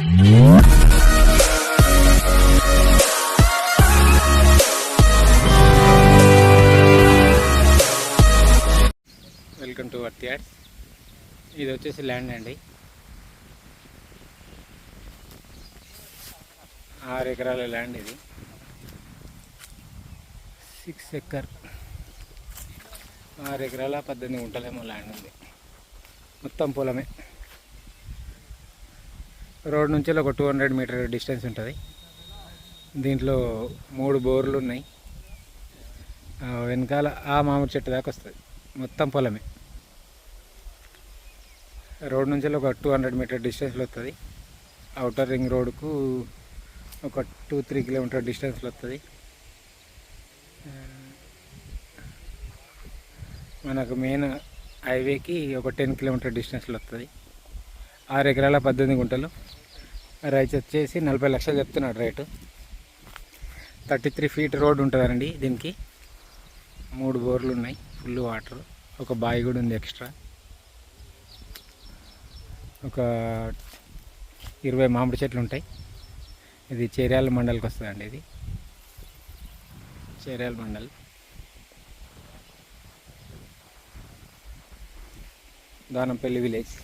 Welcome to worth yards. ఇది వచ్చేసి land అండి. 6 ఎకరాల ల్యాండ్ ఇది. 6 ఎకర్ 6 ఎకరాల 18 గుంటలేమో ల్యాండ్ ఉంది. మొత్తం పొలమే. రోడ్ నుంచి ఒక 200 మీటర్ డిస్టెన్స్ ఉంటుంది. దీంట్లో 3 బోర్లు ఉన్నాయి. వెనకాల ఆ మామిడి చెట్టు దాకా వస్తుంది. మొత్తం పొలమే. రోడ్ నుంచి ఒక 200 మీటర్ డిస్టెన్స్లో వస్తుంది. అవుటర్ రింగ్ రోడ్కు ఒక 2-3 కిలోమీటర్ డిస్టెన్స్లో వస్తుంది. మనకు మెయిన్ హైవేకి ఒక 10 కిలోమీటర్ డిస్టెన్స్లో వస్తుంది. 6 ఎకరాల 18 గుంటలు. రైతు వచ్చేసి 40 లక్షలు చెప్తున్నాడు రేటు. 33 ఫీట్ రోడ్ ఉంటుందండి దీనికి. 3 బోర్లు ఉన్నాయి, ఫుల్ వాటర్. ఒక బావి కూడా ఉంది ఎక్స్ట్రా. ఒక 20 మామిడి చెట్లు ఉంటాయి. ఇది చేర్యాల మండల్కి వస్తుందండి. ఇది చేర్యాల మండల్. దానంపల్లి విలేజ్.